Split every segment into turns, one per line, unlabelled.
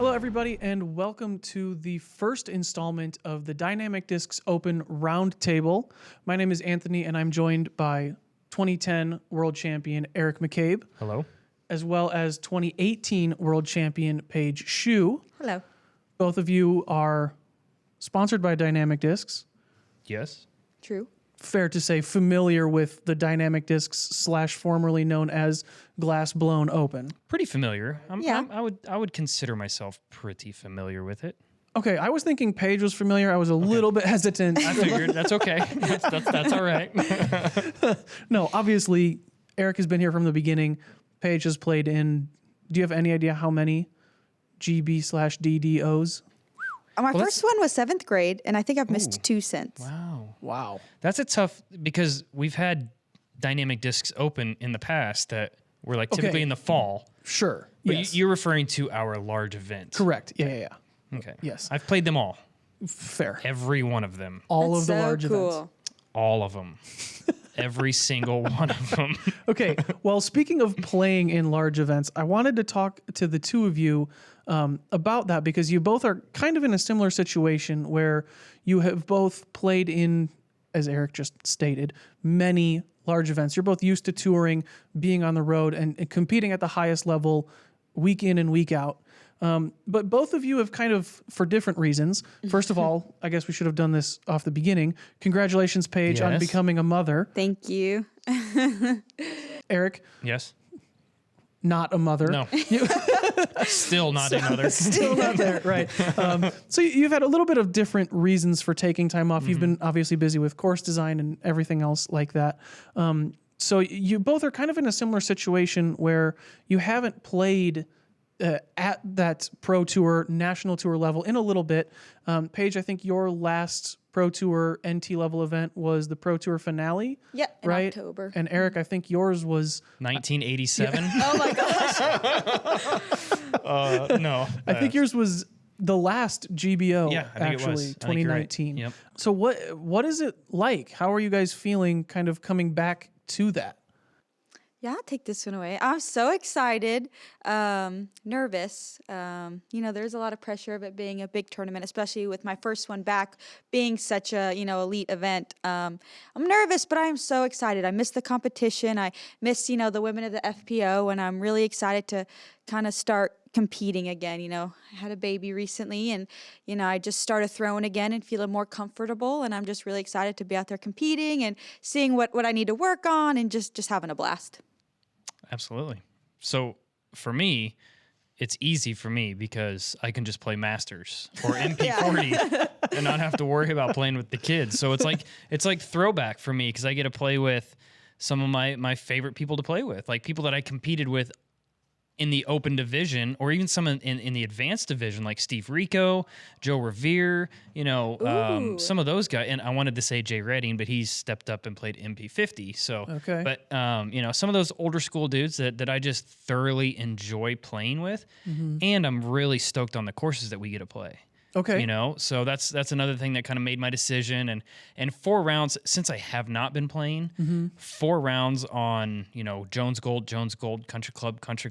Hello, everybody, and welcome to the first installment of the Dynamic Discs Open Roundtable. My name is Anthony, and I'm joined by 2010 World Champion Eric McCabe.
Hello.
As well as 2018 World Champion Paige Shue.
Hello.
Both of you are sponsored by Dynamic Discs.
Yes.
True.
Fair to say familiar with the Dynamic Discs / formerly known as Glass Blown Open.
Pretty familiar.
Yeah.
I would consider myself pretty familiar with it.
Okay, I was thinking Paige was familiar. I was a little bit hesitant.
I figured that's okay. That's all right.
No, obviously, Eric has been here from the beginning. Paige has played in, do you have any idea how many GB / DDOs?
My first one was 7th grade, and I think I've missed 2 since.
Wow.
That's a tough, because we've had Dynamic Discs Open in the past that were like typically in the fall.
Sure.
But
Yes.
you're referring to our large event.
Correct. Yeah.
Okay.
Yes.
I've played them all.
Fair.
Every one of them.
All
That's
of the
so
large
cool.
events.
All of them. Every single one of them.
Okay. Well, speaking of playing in large events, I wanted to talk to the two of you about that because you both are kind of in a similar situation where you have both played in, as Eric just stated, many large events. You're both used to touring, being on the road, and competing at the highest level week in and week out. But both of you have kind of, for different reasons. First of all, I guess we should have done this off the beginning. Congratulations, Paige, on
Yes.
becoming a mother.
Thank you.
Eric,
Yes.
not a mother.
No. Still not another.
Still not there, right. So you've had a little bit of different reasons for taking time off. You've been obviously busy with course design and everything else like that. So you both are kind of in a similar situation where you haven't played at that pro tour, national tour level in a little bit. Paige, I think your last pro tour NT level event was the pro tour finale.
Yeah, in
right?
October.
And Eric, I think yours was
1987.
Oh my gosh.
No.
I think yours was the last GBO,
Yeah, I think it
actually,
was. I think you're right.
2019.
Yep.
So what is it like? How are you guys feeling kind of coming back to that?
Yeah, I'll take this one away. I'm so excited, nervous. There's a lot of pressure of it being a big tournament, especially with my first one back being such a, elite event. I'm nervous, but I'm so excited. I miss the competition. I miss, the women of the FPO, and I'm really excited to kind of start competing again. I had a baby recently, and, I just started throwing again and feeling more comfortable, and I'm just really excited to be out there competing and seeing what I need to work on and just having a blast.
Absolutely. So for me, it's easy for me because I can just play Masters or MP40 and not have to worry about playing with the kids. So it's like throwback for me because I get to play with some of my favorite people to play with, like people that I competed with in the open division or even some in the advanced division, like Steve Rico, Joe Revere, some of those guys. And I wanted to say Jay Redding, but he's stepped up and played MP50. So,
Okay.
But, some of those older school dudes that I just thoroughly enjoy playing with. And I'm really stoked on the courses that we get to play.
Okay.
So that's another thing that kind of made my decision. And 4 rounds, since I have not been playing, 4 rounds on, Jones Gold, Country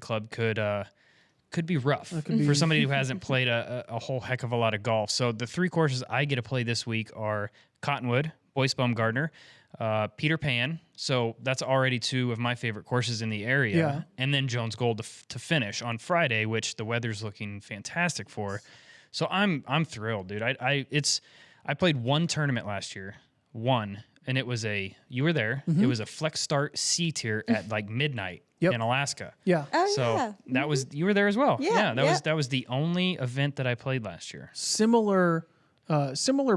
Club could be rough for somebody who hasn't played a whole heck of a lot of golf. So the 3 courses I get to play this week are Cottonwood, Boyce Baumgardner, Peter Pan. So that's already 2 of my favorite courses in the area.
Yeah.
And then Jones Gold to finish on Friday, which the weather's looking fantastic for. So I'm thrilled, dude. I played 1 tournament last year, and it was you were there. It was a Flex Start C tier at like midnight in Alaska.
Yeah.
Oh,
So
yeah.
that was, you were there as well.
Yeah,
That was the only event that I played last year.
Similar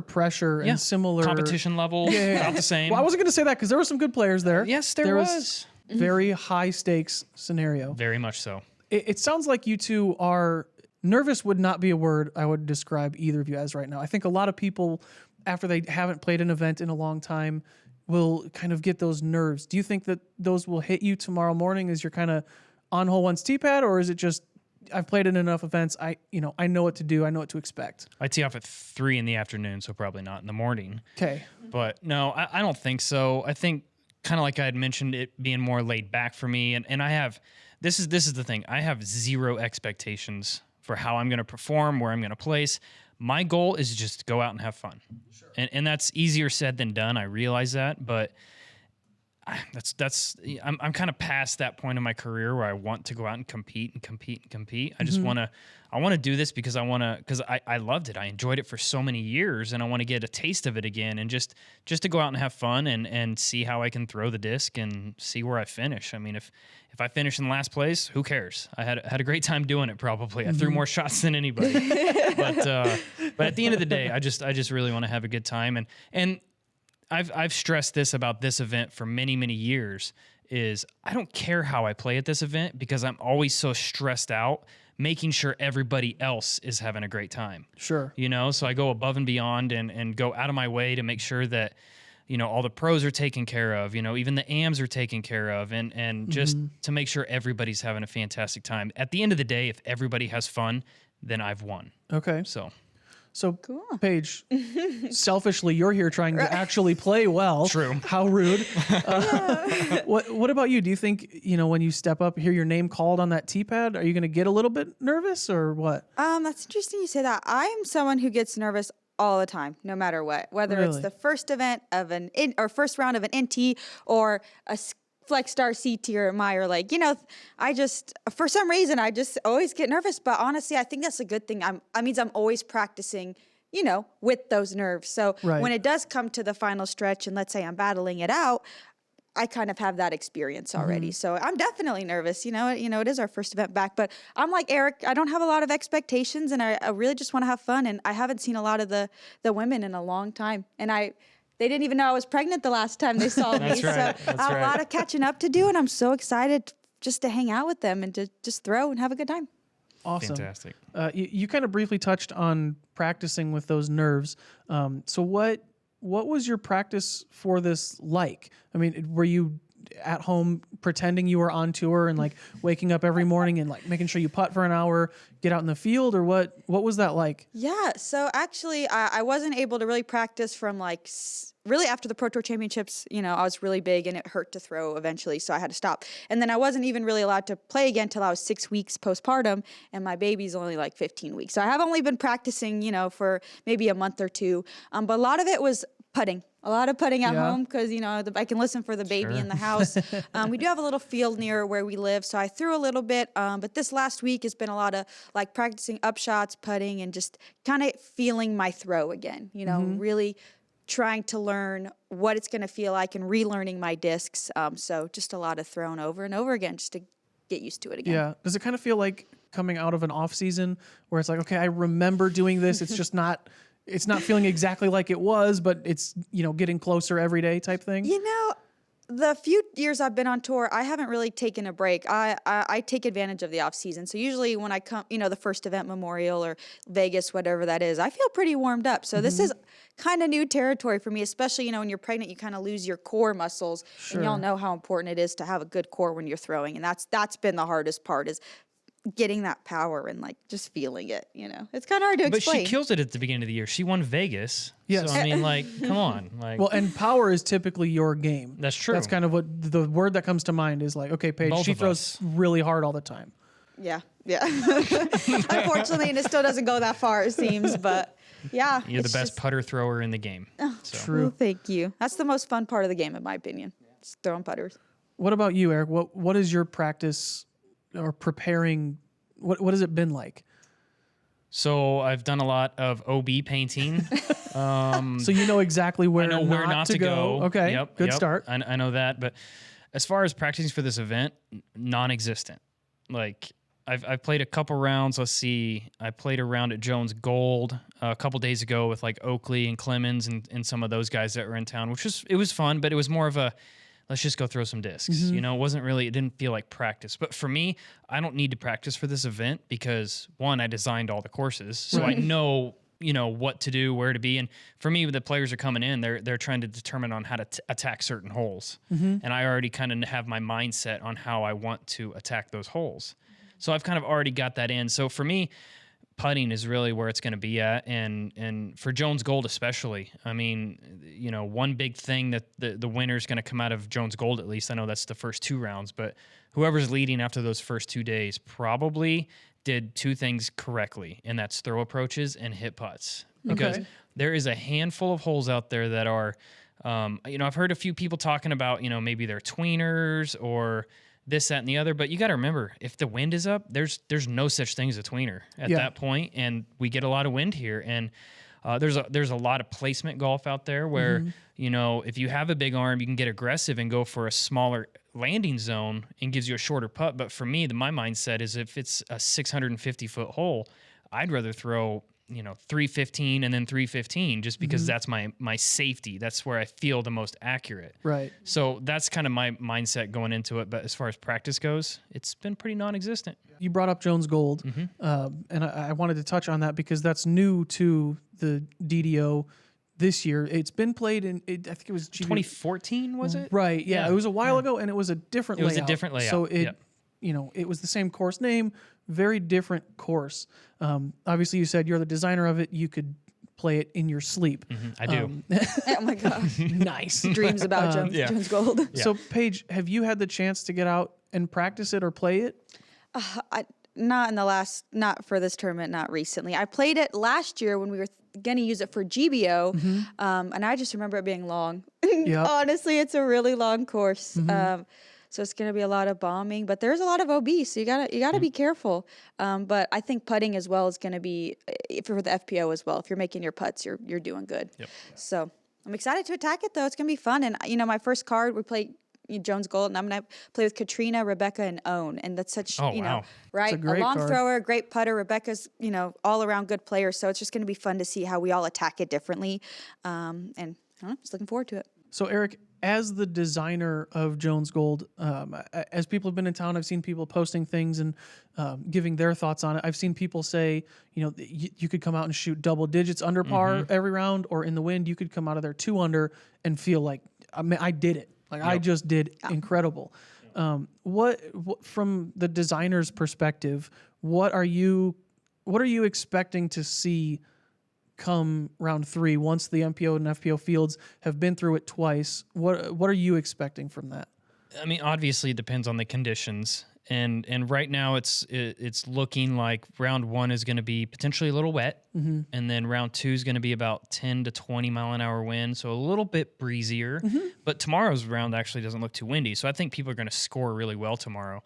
pressure and similar
Competition level, about the same.
Well, I wasn't going to say that because there were some good players there.
Yes, there was.
Very high stakes scenario.
Very much so.
It sounds like you two are nervous. Would not be a word I would describe either of you as right now. I think a lot of people, after they haven't played an event in a long time, will kind of get those nerves. Do you think that those will hit you tomorrow morning as you're kind of on hole one's tee pad, or is it just I've played in enough events, I know what to do, I know what to expect?
I tee off at 3 in the afternoon, so probably not in the morning.
Okay.
But no, I don't think so. I think kind of like I had mentioned, it being more laid back for me, and I have this is the thing. I have zero expectations for how I'm going to perform, where I'm going to place. My goal is just to go out and have fun. Sure. And that's easier said than done. I realize that, but I'm kind of past that point in my career where I want to go out and compete. I just want to do this because I loved it. I enjoyed it for so many years, and I want to get a taste of it again, and just to go out and have fun and see how I can throw the disc and see where I finish. I mean, if I finish in last place, who cares? I had a great time doing it. Probably I threw more shots than anybody, but at the end of the day, I just really want to have a good time. And I've stressed this about this event for many, many years is I don't care how I play at this event because I'm always so stressed out making sure everybody else is having a great time.
Sure.
So I go above and beyond and go out of my way to make sure that, all the pros are taken care of, even the AMs are taken care of and just to make sure everybody's having a fantastic time. At the end of the day, if everybody has fun, then I've won.
Okay. So,
Cool.
Paige, selfishly, you're here trying to actually play well.
True.
How rude. What about you? Do you think, when you step up, hear your name called on that tee pad, are you going to get a little bit nervous or what?
That's interesting you say that. I'm someone who gets nervous all the time, no matter what, whether it's
Really?
the first event of or first round of an NT or a Flex Star CT or Meyer. I just, for some reason, I just always get nervous. But honestly, I think that's a good thing. That means I'm always practicing, with those nerves. So
Right.
when it does come to the final stretch, and let's say I'm battling it out, I kind of have that experience already. So I'm definitely nervous. It is our first event back, but I'm like Eric, I don't have a lot of expectations, and I really just want to have fun. And I haven't seen a lot of the women in a long time. And they didn't even know I was pregnant the last time they saw me.
That's right.
So I have a lot of catching up to do, and I'm so excited just to hang out with them and to just throw and have a good time.
Awesome.
Fantastic.
You kind of briefly touched on practicing with those nerves. So what was your practice for this like? I mean, were you at home pretending you were on tour and waking up every morning and making sure you putt for an hour, get out in the field, or what was that like?
Yeah, so actually I wasn't able to really practice from really after the Pro Tour Championships. I was really big and it hurt to throw eventually, so I had to stop. And then I wasn't even really allowed to play again until I was 6 weeks postpartum, and my baby's only 15 weeks. So I have only been practicing, for maybe a month or two. But a lot of it was putting. A lot of putting at home because, I can listen for the baby in the house. We do have a little field near where we live, so I threw a little bit. But this last week has been a lot of practicing up shots, putting, and just kind of feeling my throw again, really trying to learn what it's going to feel like and relearning my discs. So just a lot of throwing over and over again just to get used to it again.
Yeah. Does it kind of feel like coming out of an off season where it's okay, I remember doing this. It's just not... It's not feeling exactly like it was, but it's, getting closer every day type thing?
The few years I've been on tour, I haven't really taken a break. I take advantage of the off season. So usually when I come, the first event, Memorial or Vegas, whatever that is, I feel pretty warmed up. So this is kind of new territory for me, especially, when you're pregnant, you kind of lose your core muscles.
Sure.
And y'all know how important it is to have a good core when you're throwing. And that's been the hardest part, is getting that power and just feeling it. It's kind of hard to explain.
But she kills it at the beginning of the year. She won Vegas.
Yes.
So I mean, come on.
Well, and power is typically your game.
That's true.
That's kind of what the word that comes to mind is okay, Paige,
Both
she
of
throws
us.
really hard all the time.
Yeah. Unfortunately, and it still doesn't go that far, it seems, but yeah.
You're the best putter thrower in the game. So.
True.
Well, thank you. That's the most fun part of the game, in my opinion. Just throwing putters.
What about you, Eric? What is your practice or preparing? What has it been like?
So I've done a lot of OB painting.
So you know exactly where,
I know where not to go.
Okay,
Yep,
good
yep.
start.
I know that. But as far as practicing for this event, non-existent. I've played a couple rounds. Let's see. I played a round at Jones Gold a couple days ago with Oakley and Clemens and some of those guys that were in town, it was fun, but it was more of a, let's just go throw some discs. It didn't feel like practice. But for me, I don't need to practice for this event because, one, I designed all the courses. So I know, what to do, where to be. And for me, the players are coming in, they're trying to determine on how to attack certain holes. And I already kind of have my mindset on how I want to attack those holes. So I've kind of already got that in. So for me, putting is really where it's going to be at, and for Jones Gold especially. I mean, one big thing that the winner's going to come out of Jones Gold, at least I know that's the first 2 rounds, but whoever's leading after those first 2 days probably did 2 things correctly, and that's throw approaches and hit putts. Because there is a handful of holes out there that are, I've heard a few people talking about, maybe they're tweeners or this, that, and the other. But you got to remember, if the wind is up, there's no such thing as a tweener at that point, and we get a lot of wind here. And there's a lot of placement golf out there where if you have a big arm, you can get aggressive and go for a smaller landing zone and gives you a shorter putt. But for me, my mindset is if it's a 650-foot hole, I'd rather throw 315 and then 315 just because that's my safety. That's where I feel the most accurate.
Right.
So that's kind of my mindset going into it. But as far as practice goes, it's been pretty non-existent.
You brought up Jones Gold, and I wanted to touch on that because that's new to the DDO this year. It's been played in, I think it was
2014, was it?
Right. Yeah. It was a while ago, and it was a different layout.
It was a different layout.
So it was the same course name, very different course. Obviously, you said you're the designer of it. You could play it in your sleep.
I do.
Oh my gosh.
Nice.
Dreams about Jones Gold.
Yeah. So, Paige, have you had the chance to get out and practice it or play it?
Not for this tournament, not recently. I played it last year when we were going to use it for GBO, and I just remember it being long.
Yep.
Honestly, it's a really long course. So it's going to be a lot of bombing, but there's a lot of OB, so you gotta be careful. But I think putting as well is going to be, for the FPO as well. If you're making your putts, you're doing good.
Yep.
So I'm excited to attack it though. It's going to be fun. And my first card we played Jones Gold, and I'm going to play with Katrina, Rebecca, and Owen. And that's such right,
a great
long
card.
thrower, great putter. Rebecca's all around good player. So it's just going to be fun to see how we all attack it differently. And I don't know, just looking forward to it.
So, Eric, as the designer of Jones Gold, as people have been in town, I've seen people posting things and giving their thoughts on it. I've seen people say, you could come out and shoot double digits under par every round, or in the wind, you could come out of there 2 under and feel like, I did it. Like I just did incredible. What from the designer's perspective, what are you expecting to see come round 3 once the MPO and FPO fields have been through it twice? What are you expecting from that?
I mean, obviously it depends on the conditions. And right now it's looking like round 1 is going to be potentially a little wet, and then round 2 is going to be about 10 to 20 mile an hour wind, so a little bit breezier. But tomorrow's round actually doesn't look too windy, so I think people are going to score really well tomorrow.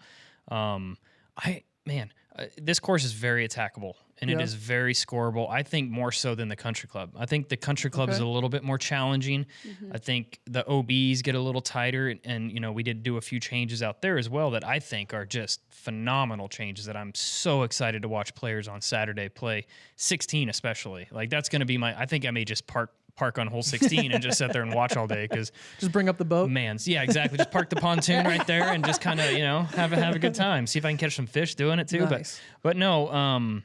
This course is very attackable, and it is very scoreable. I think more so than the Country Club. I think the Country Club is a little bit more challenging. I think the OBs get a little tighter, and we did do a few changes out there as well that I think are just phenomenal changes that I'm so excited to watch players on Saturday play 16 especially. Like that's going to be I think I may just park on hole 16 and just sit there and watch all day because
just bring up the boat.
Yeah, exactly. Just park the pontoon right there and just kind of have a good time. See if I can catch some fish doing it too.
Nice.
But no.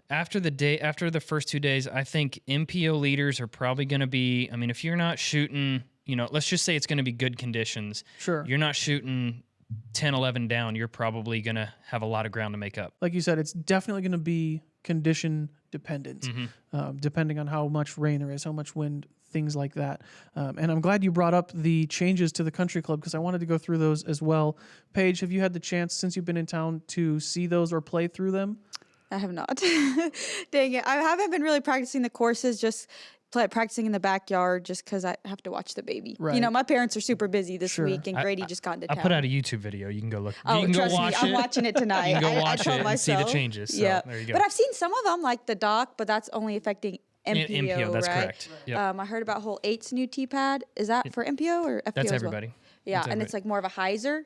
After the first 2 days, I think MPO leaders are probably going to be. I mean, if you're not shooting, let's just say it's going to be good conditions.
Sure.
You're not shooting 10, 11 down. You're probably going to have a lot of ground to make up.
Like you said, it's definitely going to be condition dependent, depending on how much rain there is, how much wind, things like that. And I'm glad you brought up the changes to the Country Club because I wanted to go through those as well. Paige, have you had the chance since you've been in town to see those or play through them?
I have not. Dang it. I haven't been really practicing the courses, just practicing in the backyard just because I have to watch the baby.
Right.
My parents are super busy this week, and Grady just got into town.
I put out a YouTube video. You can go look.
Oh,
you can
trust
go watch
me,
it.
I'm watching it tonight.
You can go watch
I told
it and see the changes. So
yeah.
there you go.
But I've seen some of them, like the dock, but that's only affecting MPO,
that's
right?
correct. Yep.
I heard about hole 8's new T-pad. Is that for MPO or FPO
That's
as well?
everybody.
Yeah,
That's
and it's like more of a hyzer.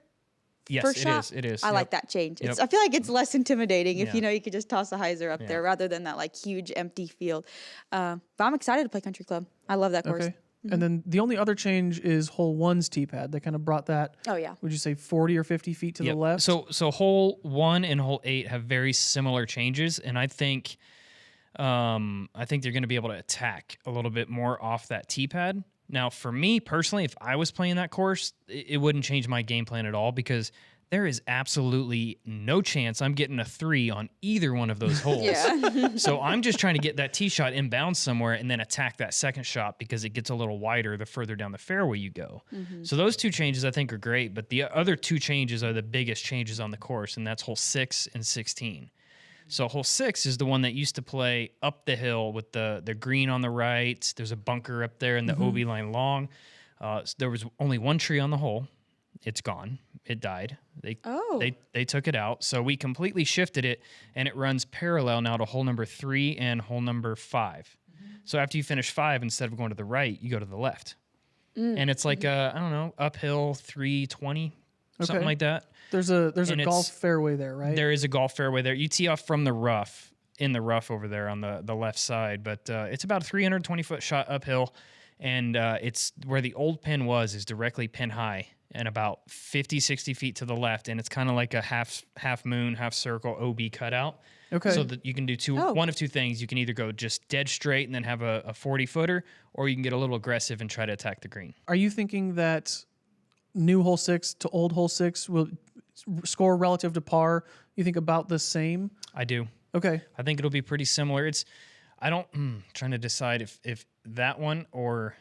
Yes,
First shot?
it is.
I like that change. I feel like it's less intimidating if
Yeah.
you could just toss a hyzer up there rather than that like huge empty field. But I'm excited to play Country Club. I love that course.
Okay. And then the only other change is hole 1's tee pad. They kind of brought that.
Oh yeah.
Would you say 40 or 50 feet to the left?
So hole 1 and hole 8 have very similar changes, and I think they're going to be able to attack a little bit more off that tee pad. Now, for me personally, if I was playing that course, it wouldn't change my game plan at all because there is absolutely no chance I'm getting a 3 on either one of those holes.
Yeah.
So I'm just trying to get that tee shot inbound somewhere and then attack that second shot because it gets a little wider the further down the fairway you go. So those 2 changes I think are great, but the other 2 changes are the biggest changes on the course, and that's hole 6 and 16. So hole 6 is the one that used to play up the hill with the green on the right. There's a bunker up there and the OB line long. There was only 1 tree on the hole. It's gone. It died. They took it out. So we completely shifted it, and it runs parallel now to hole number 3 and hole number 5. So after you finish 5, instead of going to the right, you go to the left. And it's like I don't know, uphill 320, something like that.
There's a golf fairway there, right?
There is a golf fairway there. You tee off from the rough, in the rough over there on the left side, but it's about a 320-foot shot uphill, and it's where the old pin is directly pin high and about 50, 60 feet to the left, and it's kind of like a half moon, half circle OB cutout.
Okay.
So that you can do one of 2 things. You can either go just dead straight and then have a 40-footer, or you can get a little aggressive and try to attack the green.
Are you thinking that new hole 6 to old hole 6 will score relative to par? You think about the same?
I do.
Okay.
I think it'll be pretty similar. Trying to decide if that one or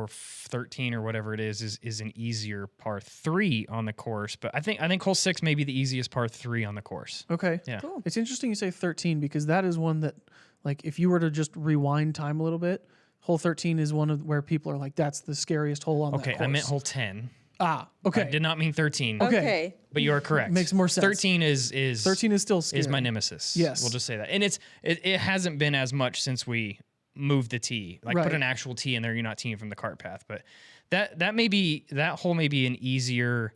13 or whatever it is an easier par 3 on the course. But I think hole 6 may be the easiest par 3 on the course.
Okay.
Yeah.
Cool.
It's interesting you say 13 because that is one that, like, if you were to just rewind time a little bit, hole 13 is one of where people are like, that's the scariest hole on that course.
Okay, I meant hole 10.
Okay.
I did not mean 13.
Okay.
But you are correct.
Makes more sense.
13 is
13 is still scary.
is my nemesis.
Yes.
We'll just say that. And it hasn't been as much since we moved the tee. Like
Right.
put an actual tee in there, you're not teeing from the cart path. But that hole may be an easier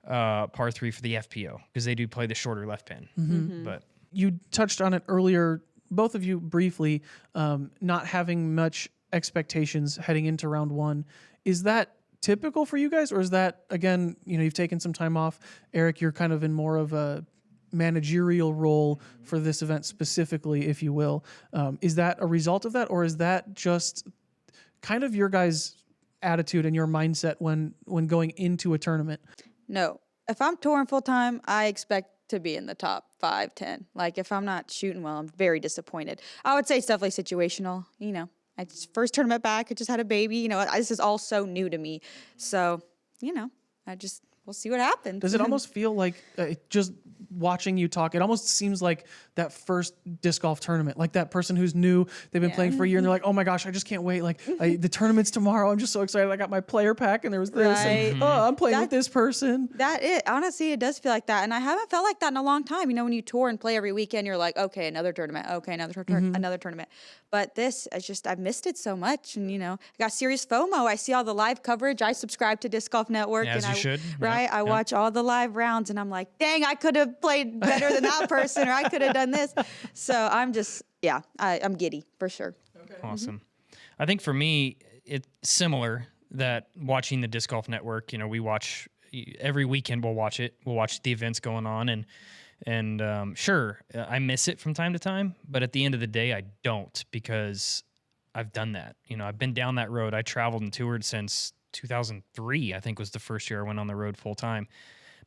par 3 for the FPO because they do play the shorter left pin. But
You touched on it earlier, both of you briefly, not having much expectations heading into round 1. Is that typical for you guys, or is that, again, you've taken some time off? Eric, you're kind of in more of a managerial role for this event specifically, if you will. Is that a result of that, or is that just kind of your guys' attitude and your mindset when going into a tournament?
No. If I'm touring full time, I expect to be in the top 5, 10. Like, if I'm not shooting well, I'm very disappointed. I would say it's definitely situational. First tournament back, I just had a baby. This is all so new to me. So, we'll see what happens.
Does it almost feel like just watching you talk, it almost seems like that first disc golf tournament, like that person who's new, they've been playing for a year and they're like, oh my gosh, I just can't wait. Like the tournament's tomorrow. I'm just so excited. I got my player pack and there was this. And, I'm playing with this person.
Honestly, it does feel like that. And I haven't felt like that in a long time. When you tour and play every weekend, you're like, okay, another tournament. Okay, another tournament. But this, I've missed it so much. And, I got serious FOMO. I see all the live coverage. I subscribe to Disc Golf Network.
As you should.
Right? I watch all the live rounds and I'm like, dang, I could have played better than that person, or I could have done this. So I'm just, I'm giddy for sure.
Okay.
Awesome. I think for me, it's similar that watching the Disc Golf Network, we watch every weekend. We'll watch it. We'll watch the events going on, and sure, I miss it from time to time, but at the end of the day, I don't, because I've done that. I've been down that road. I traveled and toured since 2003, I think was the first year I went on the road full time.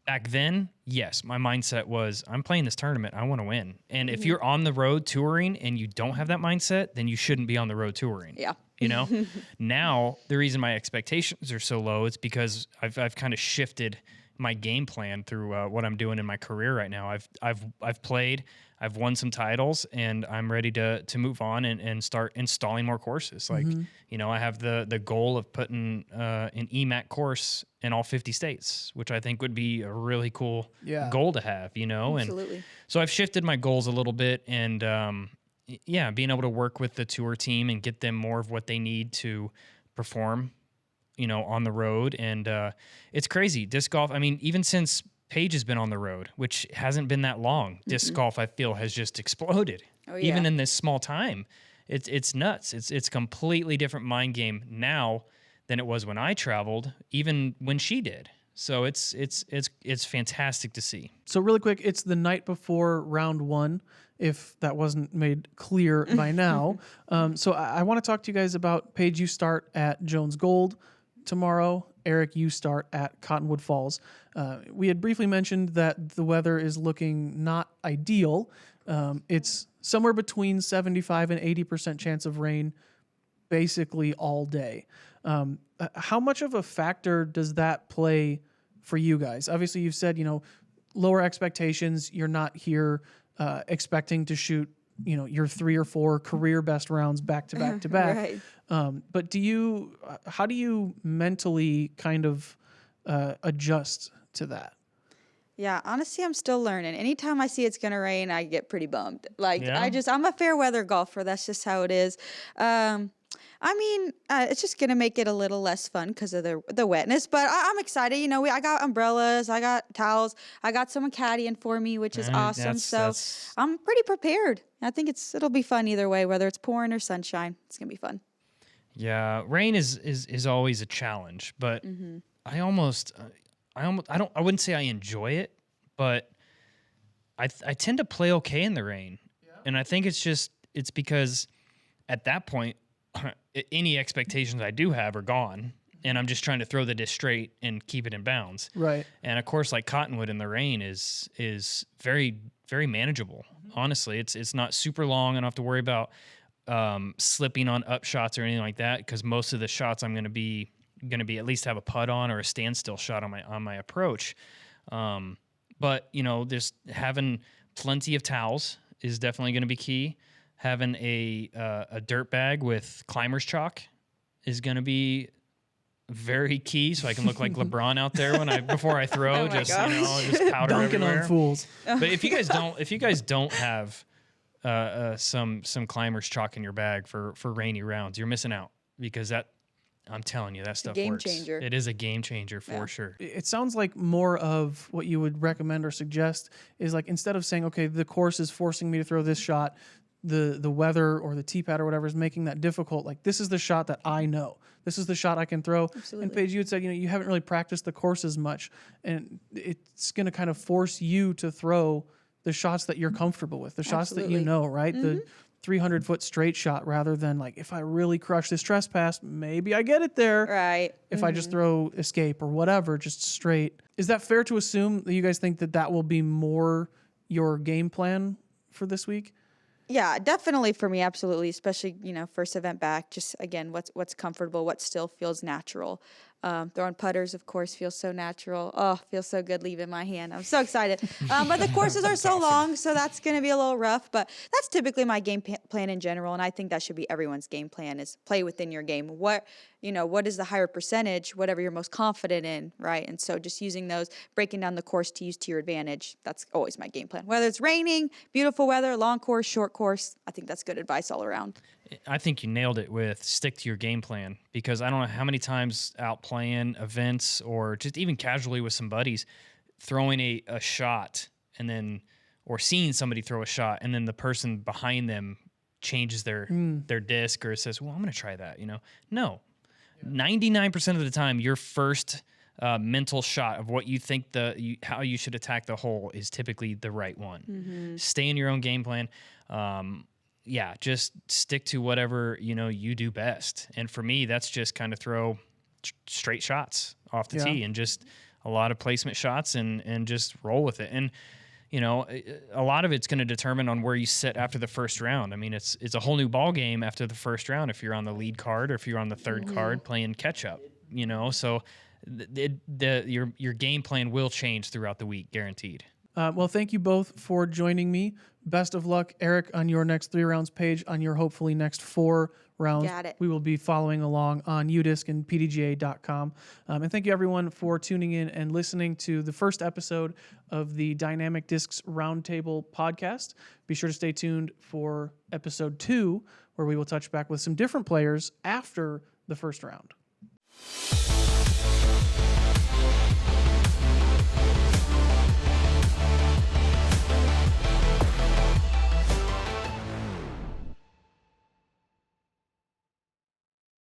Back then, yes, my mindset was, I'm playing this tournament, I want to win. And if you're on the road touring and you don't have that mindset, then you shouldn't be on the road touring.
Yeah.
Now, the reason my expectations are so low is because I've kind of shifted my game plan through what I'm doing in my career right now. I've played, I've won some titles, and I'm ready to move on and start installing more courses. Like, I have the goal of putting an EMAC course in all 50 states, which I think would be a really cool goal to have,
Absolutely.
And so I've shifted my goals a little bit, and being able to work with the tour team and get them more of what they need to perform, on the road. And it's crazy. Disc golf, even since Paige has been on the road, which hasn't been that long, disc golf, I feel, has just exploded.
Oh, yeah.
Even in this small time. It's nuts. It's completely different mind game now than it was when I traveled, even when she did. So it's fantastic to see.
So really quick, it's the night before round 1, if that wasn't made clear by now. So I want to talk to you guys about, Paige, you start at Jones Gold. tomorrow, Eric, you start at Cottonwood Falls. We had briefly mentioned that the weather is looking not ideal. It's somewhere between 75 and 80% chance of rain basically all day. How much of a factor does that play for you guys? Obviously, you've said, lower expectations. You're not here expecting to shoot, your 3 or 4 career best rounds back to back to back.
Right.
But how do you mentally kind of adjust to that?
Yeah, honestly, I'm still learning. Anytime I see it's going to rain, I get pretty bummed.
Yeah?
I'm a fair weather golfer. That's just how it is. It's just going to make it a little less fun because of the wetness, but I'm excited. I got umbrellas, I got towels, I got someone caddying for me, which is awesome. That's... I'm pretty prepared. I think it'll be fun either way, whether it's pouring or sunshine. It's going to be fun.
Yeah, rain is always a challenge, but I wouldn't say I enjoy it, but I tend to play okay in the rain. Yeah. And I think it's because at that point, any expectations I do have are gone, and I'm just trying to throw the disc straight and keep it in bounds.
Right.
And of course, like Cottonwood in the rain is very, very manageable. Honestly, it's not super long. I don't have to worry about slipping on up shots or anything like that, because most of the shots I'm going to be at least have a putt on or a standstill shot on my approach. But just having plenty of towels is definitely going to be key. Having a dirt bag with climber's chalk is going to be very key, so I can look like LeBron out there before I throw.
Just
powder
dunking
everywhere.
on fools.
But if you guys don't have some climbers chalk in your bag for rainy rounds, you're missing out, because I'm telling you, that stuff
game
works.
changer.
It is a game changer for sure.
It sounds like more of what you would recommend or suggest is, like, instead of saying, okay, the course is forcing me to throw this shot, the weather or the tee pad or whatever is making that difficult. Like, this is the shot that I know. This is the shot I can throw.
Absolutely.
And Paige, you had said, you haven't really practiced the course as much, and it's going to kind of force you to throw the shots that you're comfortable with, the shots that you know, right? The 300-foot straight shot, rather than, like, if I really crush this trespass, maybe I get it there.
Right.
If I just throw escape or whatever, just straight. Is that fair to assume that you guys think that will be more your game plan for this week?
Yeah, definitely for me, absolutely. Especially, first event back, just again, what's comfortable, what still feels natural. Throwing putters, of course, feels so natural. Oh, feels so good leaving my hand. I'm so excited. But the courses are so long, so that's going to be a little rough. But that's typically my game plan in general, and I think that should be everyone's game plan, is play within your game. What is the higher percentage, whatever you're most confident in, right? And so just using those, breaking down the course to use to your advantage, that's always my game plan. Whether it's raining, beautiful weather, long course, short course, I think that's good advice all around.
I think you nailed it with stick to your game plan, because I don't know how many times out playing events or just even casually with some buddies, throwing a shot and then, or seeing somebody throw a shot and then the person behind them changes their disc or says, well, I'm going to try that. No, 99% of the time, your first mental shot of what you think how you should attack the hole is typically the right one. Mm-hmm. Stay in your own game plan. Just stick to whatever, you do best. And for me, that's just kind of throw straight shots off the tee and just a lot of placement shots and just roll with it. And, a lot of it's going to determine on where you sit after the first round. I mean, it's a whole new ball game after the first round if you're on the lead card or if you're on the third card playing catch up, so your game plan will change throughout the week, guaranteed.
Well, thank you both for joining me. Best of luck, Eric, on your next 3 rounds, Paige, on your hopefully next 4 rounds.
Got it.
We will be following along on UDisc and PDGA.com. And thank you, everyone, for tuning in and listening to the first episode of the Dynamic Discs Roundtable Podcast. Be sure to stay tuned for episode 2, where we will touch back with some different players after the first round.